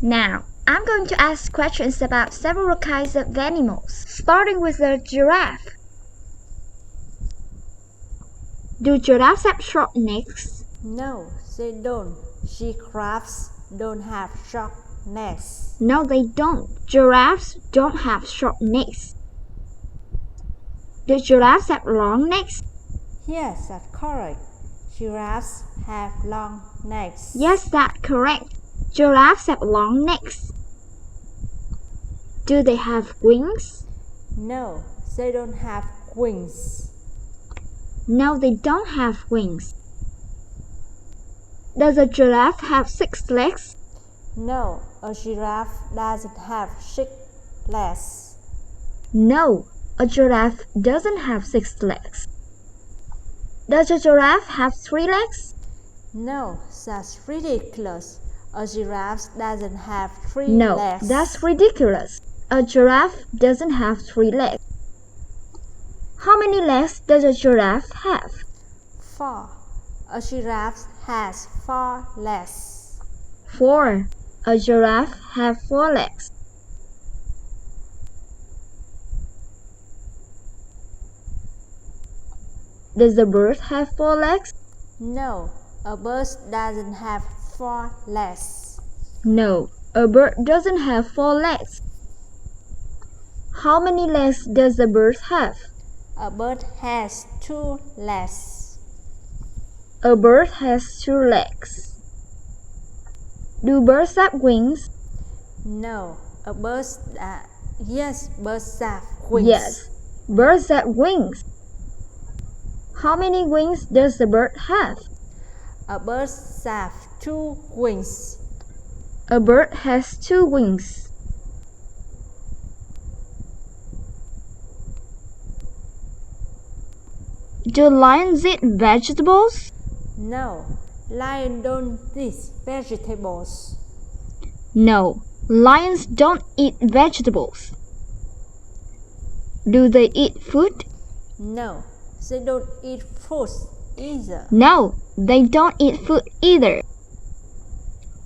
Now, I'm going to ask questions about several kinds of animals, starting with the giraffe. Do giraffes have short necks? No, they don't. Giraffes don't have short necks. No, they don't. Giraffes don't have short necks. Do giraffes have long necks? Yes, that's correct. Giraffes have long necks. Yes, that's correct. Giraffes have long necks. Do they have wings? No, they don't have wings. No, they don't have wings. Does a giraffe have 6 legs? No, a giraffe doesn't have 6 legs. No, a giraffe doesn't have 6 legs. Does a giraffe have 3 legs? No, that's ridiculous. A giraffe doesn't have 3 No, legs. that's ridiculous. A giraffe doesn't have 3 legs. How many legs does a giraffe have? 4. A giraffe has 4 legs. 4. A giraffe has 4 legs. Does a bird have 4 legs? No, a bird doesn't have 4 legs. No, a bird doesn't have 4 legs. How many legs does a bird have? A bird has 2 legs. A bird has 2 legs. Do birds have wings? No, a bird. Yes, birds have wings. Yes, birds have wings. How many wings does the bird have? A bird has 2 wings. A bird has 2 wings. Do lions eat vegetables? No, lions don't eat vegetables. No, lions don't eat vegetables. Do they eat food? No, they don't eat fruit either. No, they don't eat food either.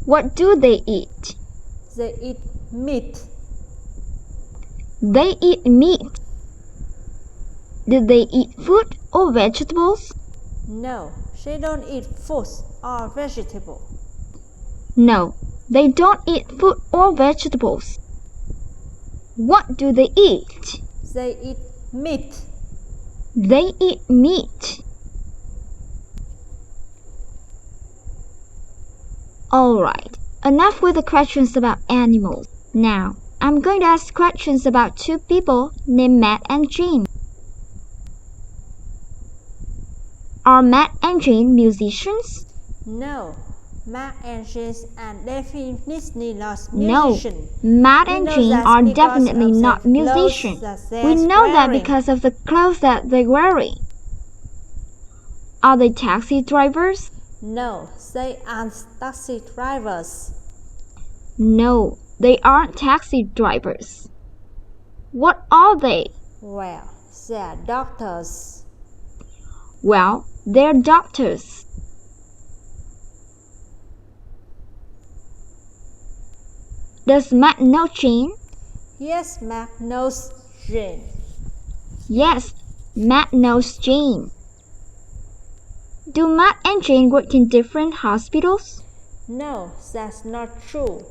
What do they eat? They eat meat. They eat meat. Do they eat fruit or vegetables? No, they don't eat fruit or vegetable. No, they don't eat fruit or vegetables. What do they eat? They eat meat. They eat meat. Alright, enough with the questions about animals. Now, I'm going to ask questions about 2 people named Matt and Jean. Are Matt and Jean musicians? No, Mark and James are definitely not No, musicians. Matt and Jean are definitely not musicians. We know that because of the clothes that they're wearing. Are they taxi drivers? No, they aren't taxi drivers. No, they aren't taxi drivers. What are they? Well, they are doctors. Well, they're doctors. Does Matt know Jean? Yes, Mark knows Jane. Yes, Matt knows Jean. Do Matt and Jean work in different hospitals? No, that's not true.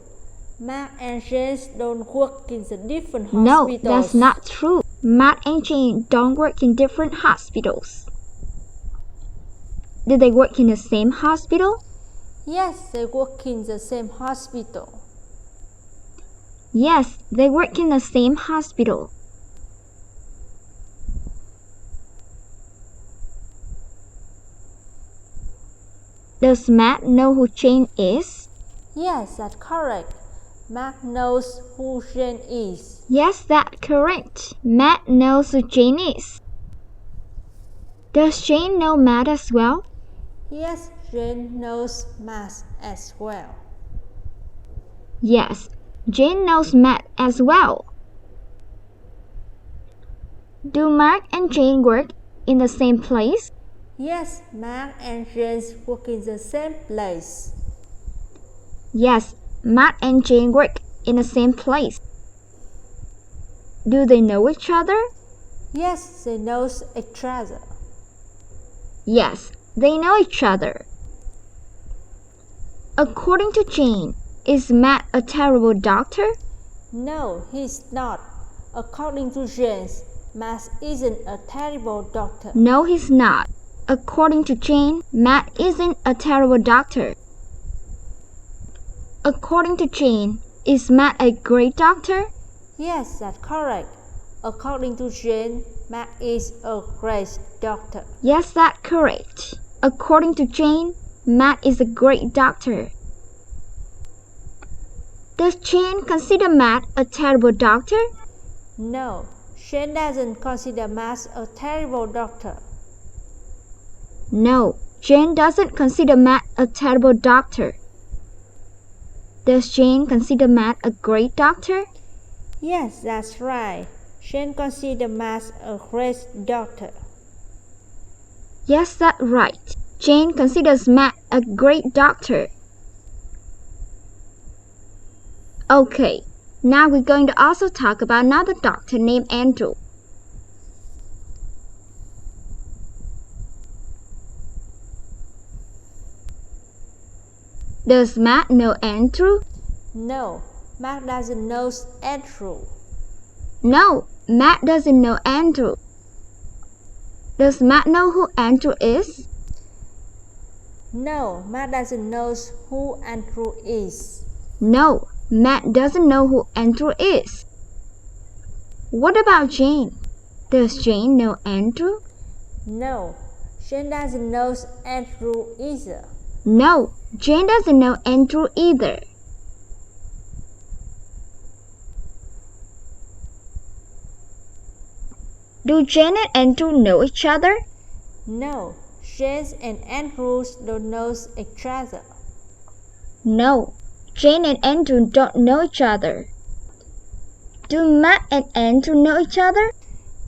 Mark and James don't work in the different No, hospitals. that's not true. Matt and Jean don't work in different hospitals. Do they work in the same hospital? Yes, they work in the same hospital. Yes, they work in the same hospital. Does Matt know who Jane is? Yes, that's correct. Mark knows who Jane is. Yes, that's correct. Matt knows who Jane is. Does Jane know Matt as well? Yes, Jane knows Mark as well. Yes, Jane knows Matt as well. Do Mark and Jane work in the same place? Yes, Mark and Jane work in the same place. Yes, Matt and Jane work in the same place. Do they know each other? Yes, they know each other. Yes, they know each other. According to Jane, is Matt a terrible doctor? No, he's not. According to Jane, Matt isn't a terrible doctor. No, he's not. According to Jane, Matt isn't a terrible doctor. According to Jane, is Matt a great doctor? Yes, that's correct. According to Jane, Matt is a great doctor. Yes, that's correct. According to Jane, Matt is a great doctor. Does Jane consider Matt a terrible doctor? No, Jane doesn't consider Matt a terrible doctor. No, Jane doesn't consider Matt a terrible doctor. Does Jane consider Matt a great doctor? Yes, that's right. Jane considers Matt a great doctor. Yes, that's right. Jane considers Matt a great doctor. Okay, now we're going to also talk about another doctor named Andrew. Does Matt know Andrew? No, Matt doesn't know Andrew. No, Matt doesn't know Andrew. Does Matt know who Andrew is? No, Matt doesn't know who Andrew is. No, Matt doesn't know who Andrew is. What about Jane? Does Jane know Andrew? No, Jane doesn't know Andrew either. No, Jane doesn't know Andrew either. Do Jane and Andrew know each other? No, Jane and Andrew don't know each other. No, Jane and Andrew don't know each other. Do Matt and Andrew know each other?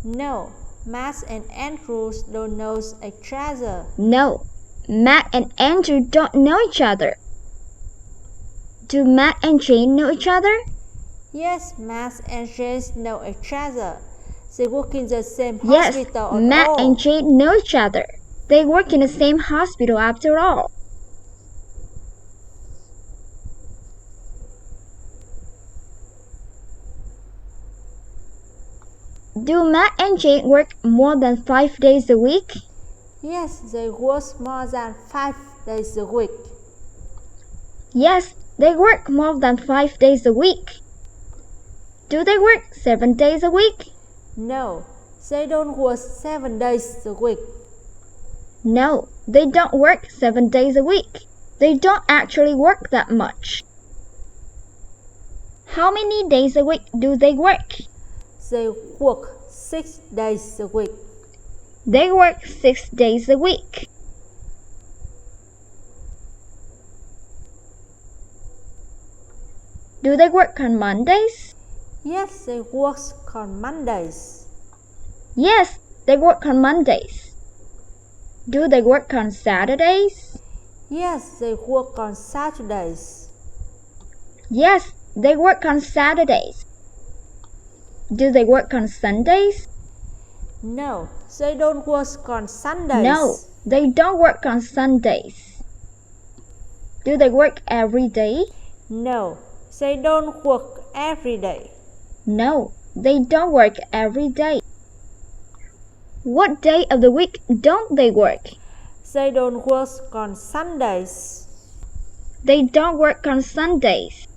No, Matt and Andrew don't know each other. No, Matt and Andrew don't know each other. Do Matt and Jane know each other? Yes, Matt and Jane know each other. They work in the same Yes, hospital. Matt and Jane know each other. They work in the same hospital after all. Do Matt and Jane work more than 5 days a week? Yes, they work more than 5 days a week. Yes, they work more than 5 days a week. Do they work 7 days a week? No, they don't work 7 days a week. No, they don't work 7 days a week. They don't actually work that much. How many days a week do they work? They work 6 days a week. They work 6 days a week. Do they work on Mondays? Yes, they work on Mondays. Yes, they work on Mondays. Do they work on Saturdays? Yes, they work on Saturdays. Yes, they work on Saturdays. Do they work on Sundays? No, they don't work on Sundays. No, they don't work on Sundays. Do they work every day? No, they don't work every day. No, they don't work every day. What day of the week don't they work? They don't work on Sundays. They don't work on Sundays.